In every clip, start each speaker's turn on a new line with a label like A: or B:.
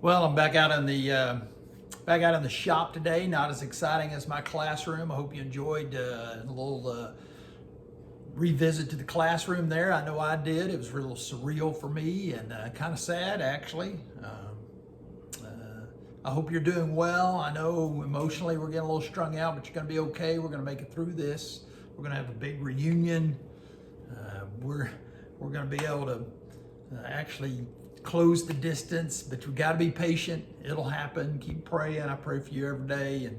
A: Well, I'm back out in the shop today. Not as exciting as my classroom. I hope you enjoyed a little revisit to the classroom there. I know I did. It was real surreal for me and kind of sad, actually. I hope you're doing well. I know emotionally we're getting a little strung out, but you're going to be okay. We're going to make it through this. We're going to have a big reunion. We're going to be able to actually close the distance, but we've got to be patient. It'll happen. Keep praying. I pray for you every day, and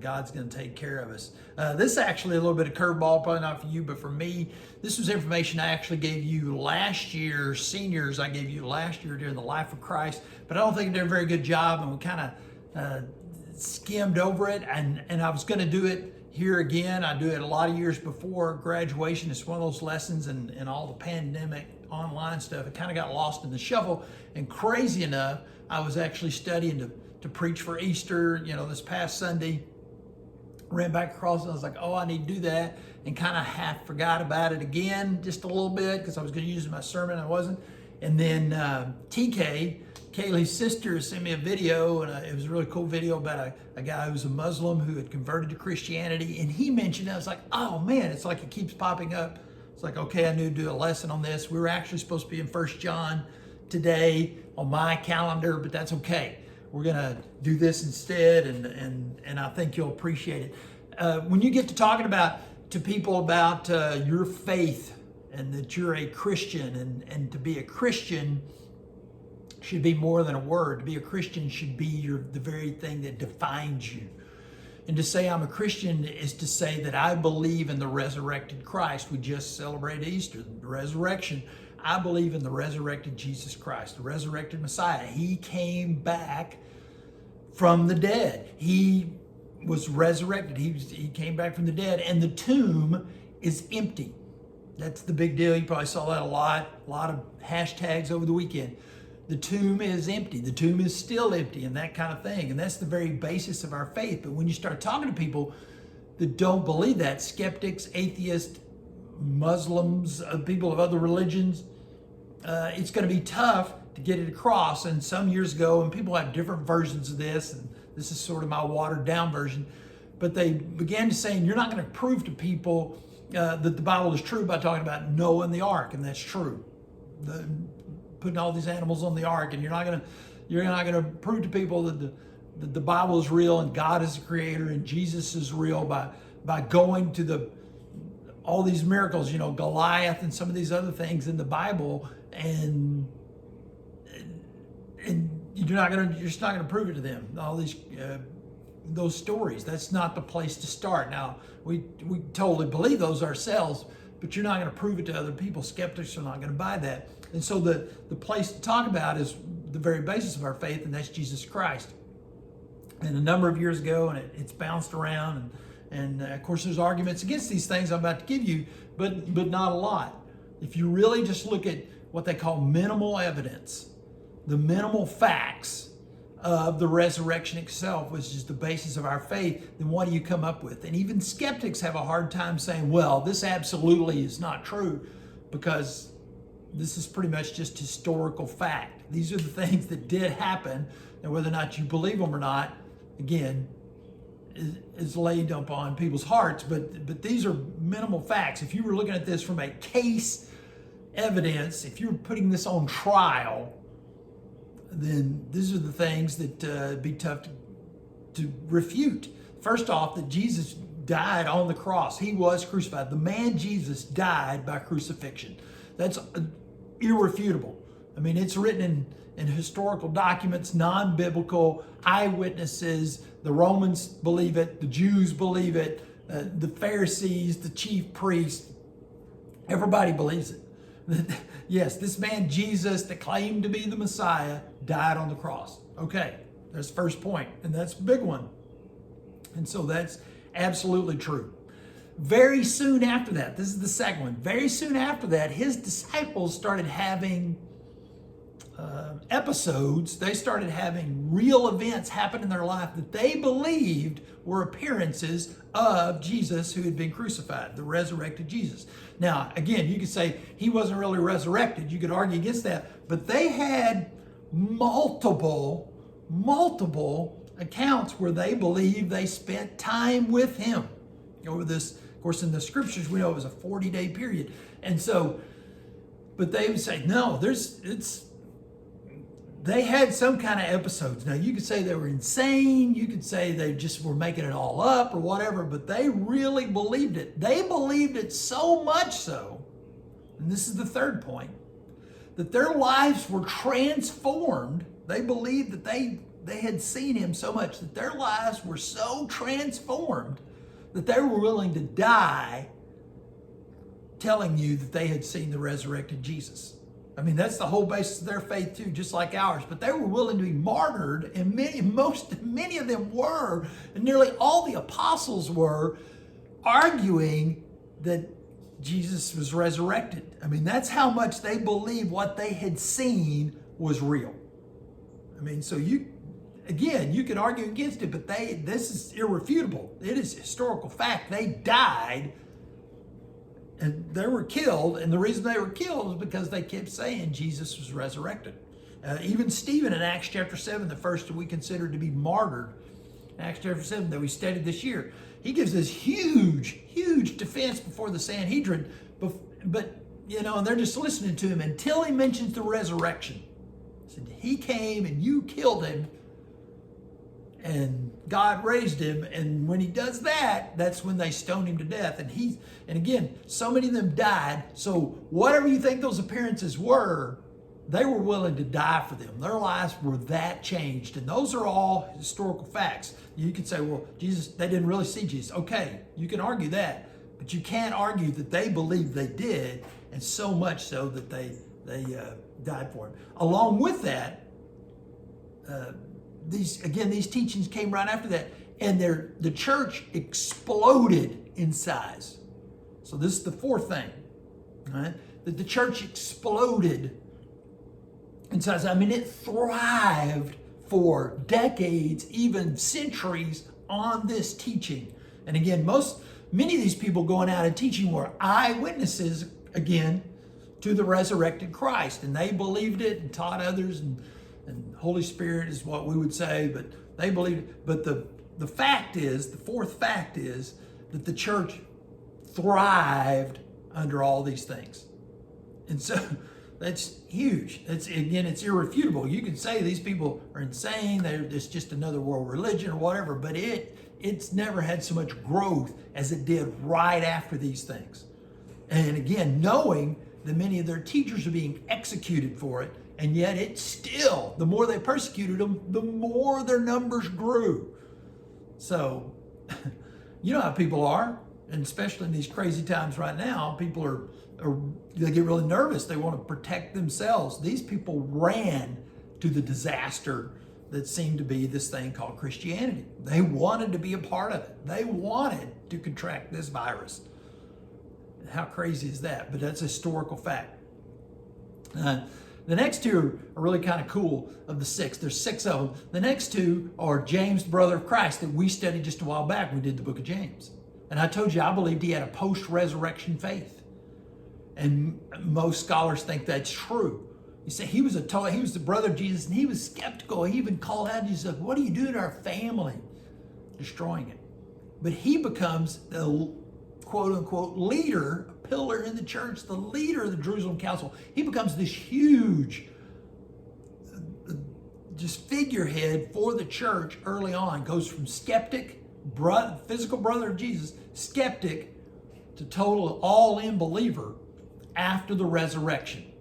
A: God's going to take care of us. This is actually a little bit of curveball, probably not for you, but for me, this was information I actually gave you last year, seniors. I gave you last year during the Life of Christ, but I don't think I did a very good job, and we kind of skimmed over it, and I was going to do it here again. I do it a lot of years before graduation. It's one of those lessons, and all the pandemic online stuff, it kind of got lost in the shuffle. And crazy enough, I was actually studying to preach for Easter, this past Sunday. Ran back across and I was like, oh, I need to do that, and kind of half forgot about it again just a little bit because I was going to use it in my sermon. I wasn't. And then TK, Kaylee's sister, sent me a video, and it was a really cool video about a guy who was a Muslim who had converted to Christianity, and he mentioned it. I was like, oh man, it's like it keeps popping up. It's like, okay, I need to do a lesson on this. We were actually supposed to be in 1 John today on my calendar, but that's okay. We're gonna do this instead, and I think you'll appreciate it. When you get to talking to people about your faith and that you're a Christian, and to be a Christian should be more than a word. To be a Christian should be the very thing that defines you. And to say I'm a Christian is to say that I believe in the resurrected Christ. We just celebrated Easter, the resurrection. I believe in the resurrected Jesus Christ, the resurrected Messiah. He came back from the dead. He was resurrected. He came back from the dead, and the tomb is empty. That's the big deal. You probably saw that a lot of hashtags over the weekend. The tomb is empty. The tomb is still empty, and that kind of thing. And that's the very basis of our faith. But when you start talking to people that don't believe that, skeptics, atheists, Muslims, people of other religions, it's going to be tough to get it across. And some years ago, and people have different versions of this, and this is sort of my watered down version, but they began to say, you're not going to prove to people that the Bible is true by talking about Noah and the ark, and that's true. Putting all these animals on the ark, and you're not going to prove to people that the Bible is real and God is the creator and Jesus is real by going to all these miracles, Goliath and some of these other things in the Bible, and you're just not going to prove it to them. All these those stories. That's not the place to start. Now we totally believe those ourselves, but you're not going to prove it to other people. Skeptics are not going to buy that. And so the place to talk about is the very basis of our faith, and that's Jesus Christ. And a number of years ago, and it's bounced around, and of course there's arguments against these things I'm about to give you, but not a lot. If you really just look at what they call minimal evidence, the minimal facts of the resurrection itself, which is the basis of our faith, then what do you come up with? And even skeptics have a hard time saying, well, this absolutely is not true, because this is pretty much just historical fact. These are the things that did happen, and whether or not you believe them or not, again, is laid upon people's hearts, but these are minimal facts. If you were looking at this from a case evidence, if you were putting this on trial, then these are the things that be tough to refute. First off, that Jesus died on the cross. He was crucified. The man Jesus died by crucifixion. That's irrefutable. I mean, it's written in historical documents, non-biblical eyewitnesses. The Romans believe it. The Jews believe it. The Pharisees, the chief priests, everybody believes it. Yes, this man Jesus that claimed to be the Messiah died on the cross. Okay, that's the first point, and that's a big one. And so that's absolutely true. Very soon after that, this is the second one, very soon after that, his disciples started having episodes. They started having real events happen in their life that they believed were appearances of Jesus who had been crucified, the resurrected Jesus. Now, again, you could say he wasn't really resurrected. You could argue against that, but they had multiple accounts where they believe they spent time with him over this. Of course, in the scriptures, we know it was a 40-day period. And so, but they would say, no, they had some kind of episodes. Now, you could say they were insane. You could say they just were making it all up or whatever, but they really believed it. They believed it so much so, and this is the third point, that their lives were transformed. They believed that they had seen him so much that their lives were so transformed that they were willing to die telling you that they had seen the resurrected Jesus. I mean, that's the whole basis of their faith too, just like ours. But they were willing to be martyred, and many of them were, and nearly all the apostles were, arguing that Jesus was resurrected. I mean, that's how much they believed what they had seen was real. I mean, so you could argue against it, but this is irrefutable. It is historical fact. They died and they were killed, and the reason they were killed is because they kept saying Jesus was resurrected. Even Stephen in Acts chapter 7, the first we considered to be martyred, Acts chapter 7 that we studied this year, he gives this huge defense before the Sanhedrin, but and they're just listening to him until he mentions the resurrection. He said, he came and you killed him, and God raised him, and when he does that, that's when they stone him to death. And again, so many of them died, so whatever you think those appearances were, they were willing to die for them. Their lives were that changed, and those are all historical facts. You could say, well, they didn't really see Jesus. Okay, you can argue that, but you can't argue that they believed they did, and so much so that they died for him. Along with that, these teachings came right after that, and the church exploded in size. So this is the fourth thing, right? That the church exploded in size. I mean, it thrived for decades, even centuries, on this teaching. And again, many of these people going out and teaching were eyewitnesses, again, to the resurrected Christ, and they believed it and taught others, and Holy Spirit is what we would say, but they believed it. But the fact is, the fourth fact is that the church thrived under all these things. And so that's huge. It's irrefutable. You can say these people are insane, it's just another world religion or whatever, but it's never had so much growth as it did right after these things. And again, knowing that many of their teachers are being executed for it, and yet it's still, the more they persecuted them, the more their numbers grew. So, you know how people are, and especially in these crazy times right now, people they get really nervous. They want to protect themselves. These people ran to the disaster that seemed to be this thing called Christianity. They wanted to be a part of it. They wanted to contract this virus. How crazy is that? But that's a historical fact. The next two are really kind of cool of the six. There's six of them. The next two are James, the brother of Christ, that we studied just a while back. We did the book of James. And I told you, I believed he had a post-resurrection faith. And most scholars think that's true. You say he was the brother of Jesus, and he was skeptical. He even called out, he said, what are you doing to our family? Destroying it. But he becomes the quote-unquote leader, a pillar in the church, the leader of the Jerusalem Council. He becomes this huge just figurehead for the church early on. Goes from skeptic, physical brother of Jesus, skeptic, to total all-in believer after the resurrection.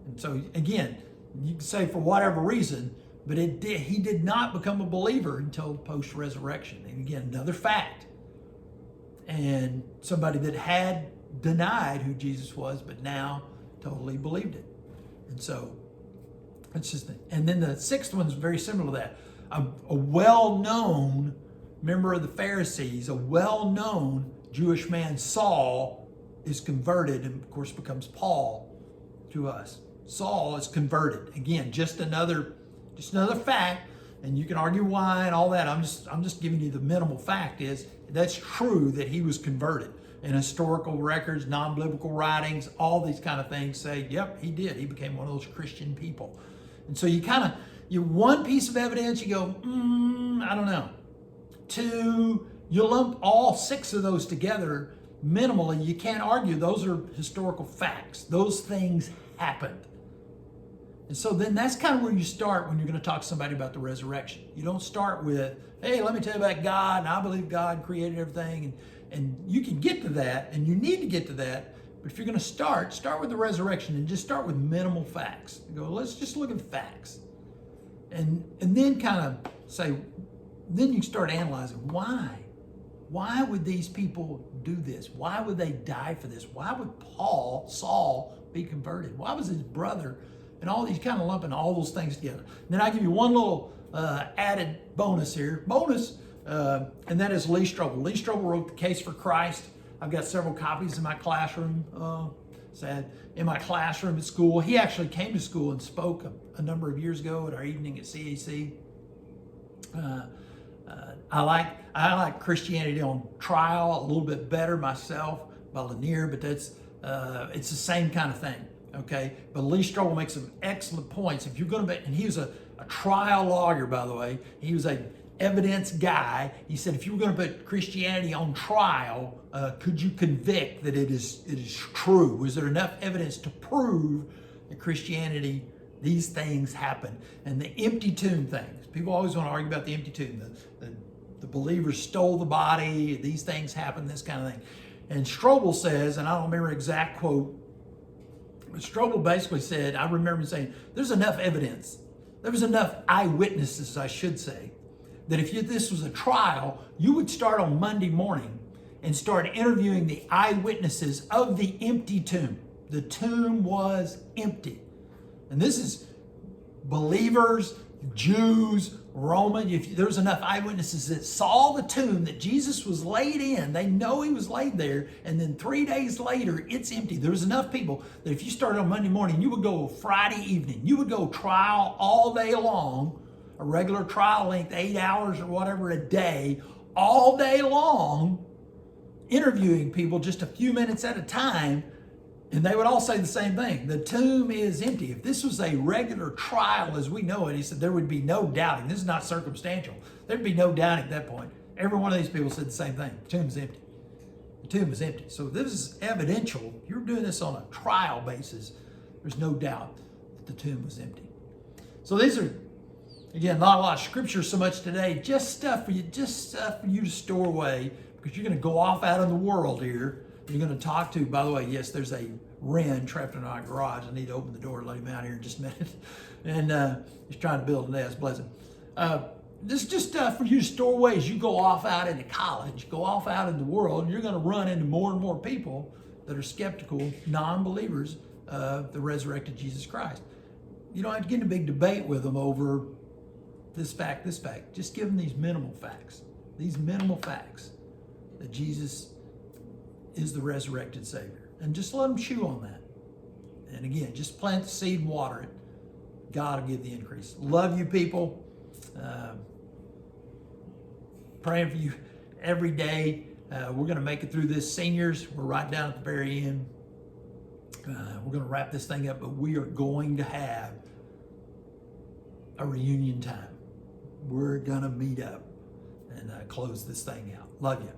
A: And so again, you can say for whatever reason, but he did not become a believer until post-resurrection. And again, another fact. And somebody that had denied who Jesus was, but now totally believed it. And so it's just, and then the sixth one is very similar to that. A well-known member of the Pharisees, a well-known Jewish man, Saul, is converted and of course becomes Paul to us. Saul is converted. Again, just another fact, and you can argue why and all that. I'm just giving you the minimal fact is that's true that he was converted. And historical records, non-biblical writings, all these kind of things say, yep, he did. He became one of those Christian people. And so you one piece of evidence, you go, I don't know. Two, you lump all 6 of those together minimally. You can't argue. Those are historical facts. Those things happened. And so then that's kind of where you start when you're going to talk to somebody about the resurrection. You don't start with, hey, let me tell you about God, and I believe God created everything. And you can get to that, and you need to get to that. But if you're going to start with the resurrection and just start with minimal facts. Go, let's just look at the facts. And then kind of say, then you start analyzing why. Why would these people do this? Why would they die for this? Why would Saul, be converted? Why was his brother? And all these kind of lumping all those things together. And then I give you one little added bonus here. And that is Lee Strobel. Lee Strobel wrote The Case for Christ. I've got several copies in my classroom. In my classroom at school. He actually came to school and spoke a number of years ago at our evening at CAC. I like Christianity on Trial a little bit better myself by Lanier, but that's it's the same kind of thing. Okay, but Lee Strobel makes some excellent points. If you're going to be, and he was a trial lawyer, by the way, he was a evidence guy. He said, if you were going to put Christianity on trial, could you convict that it is true? Was there enough evidence to prove that Christianity, these things happen? And the empty tomb things. People always want to argue about the empty tomb. The believers stole the body. These things happen. This kind of thing. And Strobel says, and I don't remember exact quote, but Strobel basically said, I remember him saying, there's enough evidence. There was enough eyewitnesses, I should say, that if this was a trial, you would start on Monday morning and start interviewing the eyewitnesses of the empty tomb. The tomb was empty. And this is believers, Jews, Roman. If there's enough eyewitnesses that saw the tomb that Jesus was laid in, they know he was laid there, and then 3 days later, it's empty. There was enough people that if you started on Monday morning, you would go Friday evening. You would go trial all day long, a regular trial length, 8 hours or whatever a day, all day long, interviewing people just a few minutes at a time, and they would all say the same thing. The tomb is empty. If this was a regular trial as we know it, he said, there would be no doubting. This is not circumstantial. There'd be no doubting at that point. Every one of these people said the same thing. The tomb is empty. The tomb is empty. So this is evidential. If you're doing this on a trial basis, there's no doubt that the tomb was empty. So these are, again, not a lot of scripture so much today, just stuff for you to store away, because you're going to go off out in the world here. You're going to talk to, by the way, yes, there's a wren trapped in our garage. I need to open the door and let him out here in just a minute. And he's trying to build a nest, bless him. This is just stuff for you to store away as you go off out into college, go off out in the world, and you're going to run into more and more people that are skeptical, non-believers of the resurrected Jesus Christ. You don't have to get in a big debate with them over this fact. Just give them these minimal facts that Jesus is the resurrected Savior. And just let them chew on that. And again, just plant the seed and water it. God will give the increase. Love you people. Praying for you every day. We're going to make it through this. Seniors, we're right down at the very end. We're going to wrap this thing up, but we are going to have a reunion time. We're going to meet up and close this thing out. Love you.